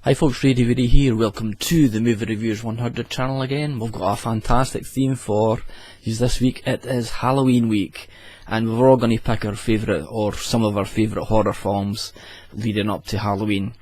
Hi folks, Ray here. Welcome to the Movie Reviews 100 channel again. We've got a fantastic theme for you this week. It is Halloween week, and we're all going to pick our favourite or some of our favourite horror films leading up to Halloween.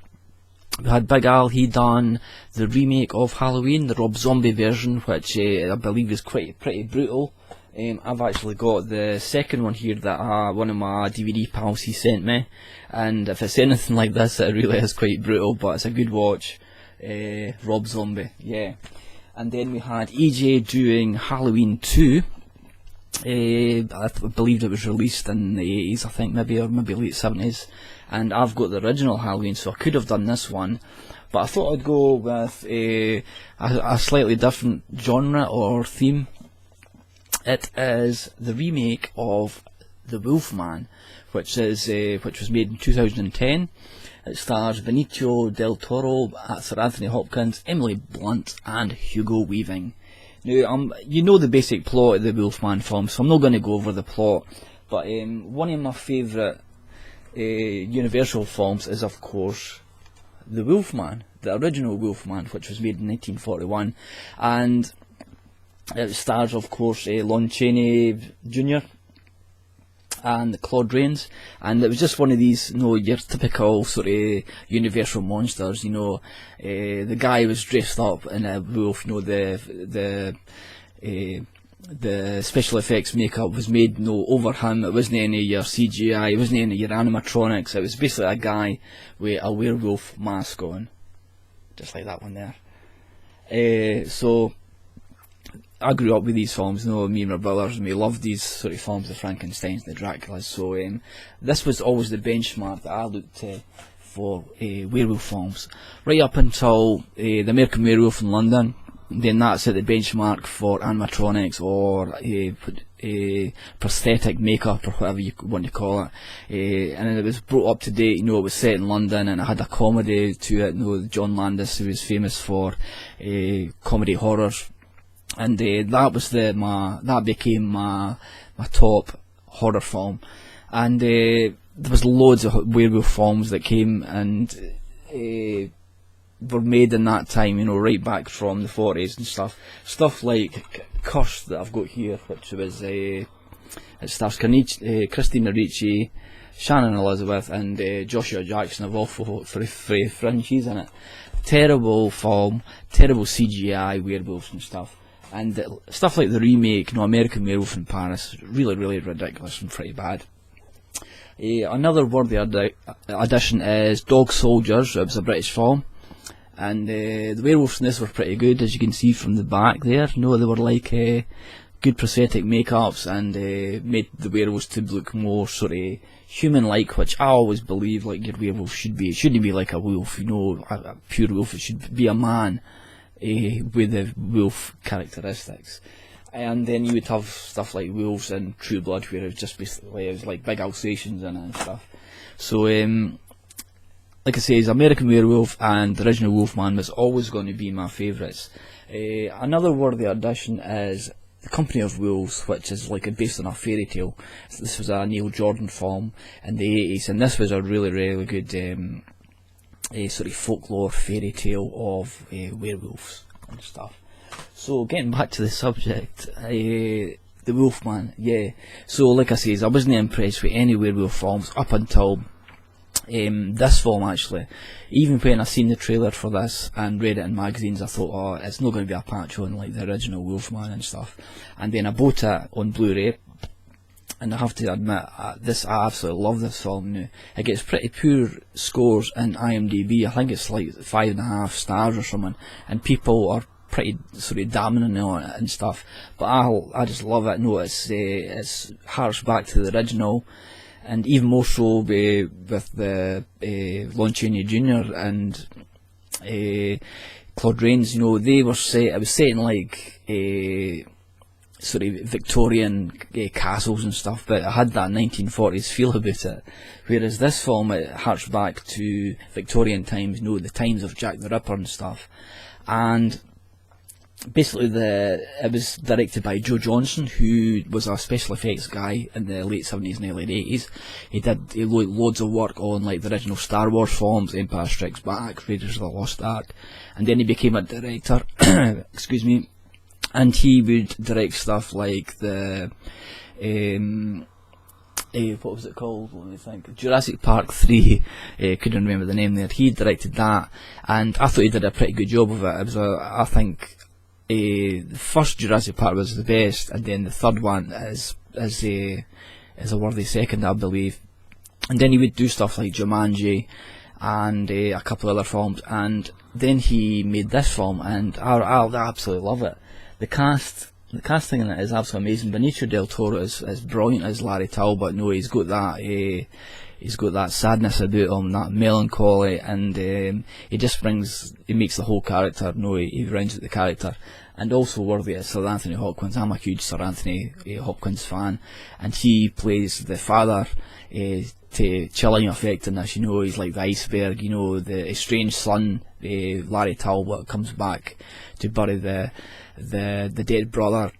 We had Big Al, he done the remake of Halloween, the Rob Zombie version, which I believe is pretty brutal. I've actually got the second one here that one of my DVD pals he sent me, and if it's anything like this, it really is quite brutal, but it's a good watch. Rob Zombie, yeah. And then we had EJ doing Halloween 2. I believe it was released in the 80s, I think, maybe late 70s, and I've got the original Halloween, so I could have done this one, but I thought I'd go with a slightly different genre or theme. It is the remake of The Wolfman, which was made in 2010. It stars Benicio del Toro, Sir Anthony Hopkins, Emily Blunt, and Hugo Weaving. Now, you know the basic plot of the Wolfman film, so I'm not going to go over the plot. But one of my favourite Universal films is, of course, The Wolfman, the original Wolfman, which was made in 1941, and it stars, of course, Lon Chaney Jr. and Claude Rains, and it was just one of these, your typical sort of Universal monsters. The guy was dressed up in a wolf. The special effects makeup was made over him. It wasn't any of your CGI. It wasn't any of your animatronics. It was basically a guy with a werewolf mask on, just like that one there. So I grew up with these films, me and my brothers, and we loved these sort of films, the Frankensteins, the Draculas, so this was always the benchmark that I looked to for werewolf films, right up until the American Werewolf in London. Then that's at the benchmark for animatronics or prosthetic makeup or whatever you want to call it, and it was brought up to date. It was set in London, and it had a comedy to it. John Landis, who was famous for comedy horrors. And that became my top horror film, and there was loads of werewolf films that came and were made in that time, right back from the 40s and stuff like Cursed that I've got here, which was it stars Christina Ricci, Shannon Elizabeth, and Joshua Jackson of all for Fringe. He's in it. Terrible film, terrible CGI werewolves and stuff. And stuff like the remake, American Werewolf in Paris, really, really ridiculous and pretty bad. Another worthy addition is Dog Soldiers. It was a British film, and the werewolves in this were pretty good, as you can see from the back there. They were like good prosthetic makeups, and made the werewolves to look more sort of human-like, which I always believe like your werewolf should be. It shouldn't be like a wolf, a pure wolf. It should be a man with the wolf characteristics. And then you would have stuff like Wolves and True Blood, where it was just basically like big Alsatians in it and stuff. So like I say, American Werewolf and the original Wolfman was always going to be my favourites. Another worthy addition is The Company of Wolves, which is like based on a fairy tale. This was a Neil Jordan film in the 80s, and this was a really, really good sort of folklore fairy tale of werewolves and stuff. So getting back to the subject, the Wolfman, yeah. So like I say, I wasn't impressed with any werewolf films up until this film actually. Even when I seen the trailer for this and read it in magazines, I thought, oh, it's not going to be a patch on like the original Wolfman and stuff. And then I bought it on Blu-ray. And I have to admit, I absolutely love this film now. It gets pretty poor scores in IMDb. I think it's like 5.5 stars or something, and people are pretty sort of damning on it and stuff. But I just love it. It's harks back to the original, and even more so with the Lon Chaney Jr. and Claude Rains. They were set. It was set in like sort of Victorian castles and stuff, but it had that 1940s feel about it. Whereas this film, it harks back to Victorian times, the times of Jack the Ripper and stuff. And basically it was directed by Joe Johnston, who was a special effects guy in the late 70s and early 80s. He did loads of work on like the original Star Wars films, Empire Strikes Back, Raiders of the Lost Ark, and then he became a director, excuse me, and he would direct stuff like the what was it called? Let me think. Jurassic Park 3. Couldn't remember the name there. He directed that, and I thought he did a pretty good job of it. It was I think the first Jurassic Park was the best, and then the third one is a worthy second, I believe. And then he would do stuff like Jumanji and a couple of other films, and then he made this film, and I absolutely love it. The casting in it is absolutely amazing. Benicio del Toro is brilliant as Larry Talbot. No, he's got that sadness about him, that melancholy, and he makes the whole character. No, he rounds out the character, and also worthy of Sir Anthony Hopkins. I'm a huge Sir Anthony Hopkins fan, and he plays the father to chilling effect in this. He's like the iceberg. The estranged son, Larry Talbot, comes back to bury the dead brother,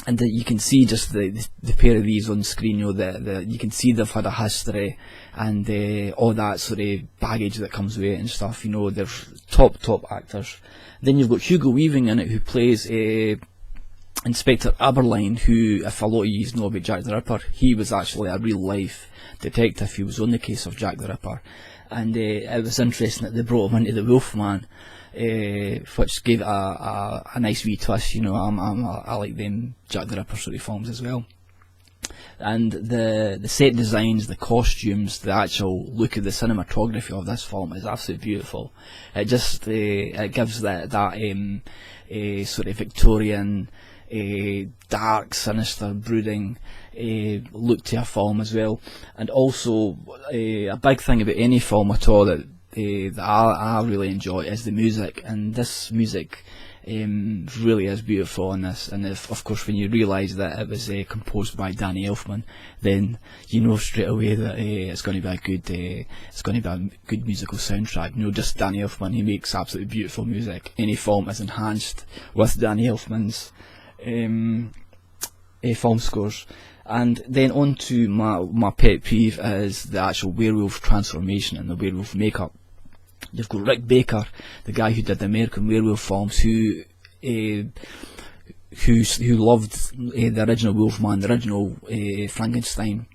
and you can see just the pair of these on screen. You can see they've had a history, and all that sort of baggage that comes with it and stuff. They're top actors. Then you've got Hugo Weaving in it, who plays Inspector Aberline, who, if a lot of you know about Jack the Ripper, he was actually a real life detective. He was on the case of Jack the Ripper, and it was interesting that they brought him into the Wolfman, which gave it a nice wee twist. I like them Jack the Ripper sort of films as well. And the set designs, the costumes, the actual look of the cinematography of this film is absolutely beautiful. It just it gives that sort of Victorian, dark, sinister, brooding look to a film as well. And also a big thing about any film at all that I really enjoy is the music, and this music really is beautiful in this. And of course, when you realise that it was composed by Danny Elfman, then you know straight away that it's going to be a good musical soundtrack. Just Danny Elfman, he makes absolutely beautiful music. Any film is enhanced with Danny Elfman's film scores. And then on to my pet peeve is the actual werewolf transformation and the werewolf makeup. You've got Rick Baker, the guy who did the American Werewolf films, who loved the original Wolfman, the original Frankenstein.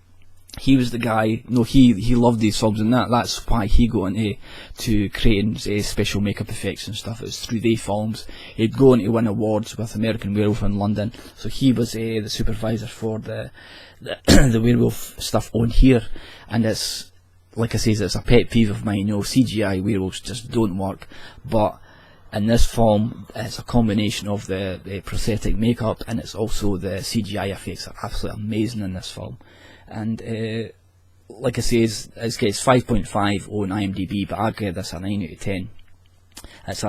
He was the guy. He loved these films, and that's why he got into creating special makeup effects and stuff. It was 3D films. He'd go on to win awards with American Werewolf in London. So he was the supervisor for the werewolf stuff on here, and it's, like I say, it's a pet peeve of mine. CGI werewolves just don't work, but in this film it's a combination of the prosthetic makeup, and it's also the CGI effects are absolutely amazing in this film. And like I say, it's 5.5 on IMDb, but I give this a 9 out of 10. It's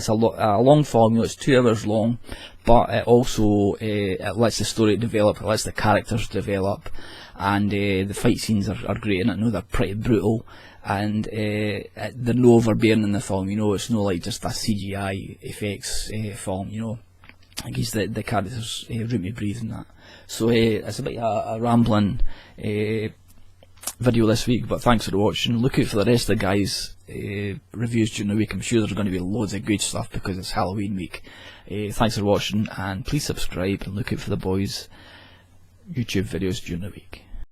a long film. It's 2 hours long, but it also it lets the story develop, it lets the characters develop, and the fight scenes are great in it. They're pretty brutal, and they're no overbearing in the film. It's not like just a CGI effects film. I guess the characters room to breathe in that. So it's a bit a rambling video this week, but thanks for watching. Look out for the rest of the guys' reviews during the week. I'm sure there's going to be loads of good stuff because it's Halloween week. Thanks for watching, and please subscribe and look out for the boys' YouTube videos during the week.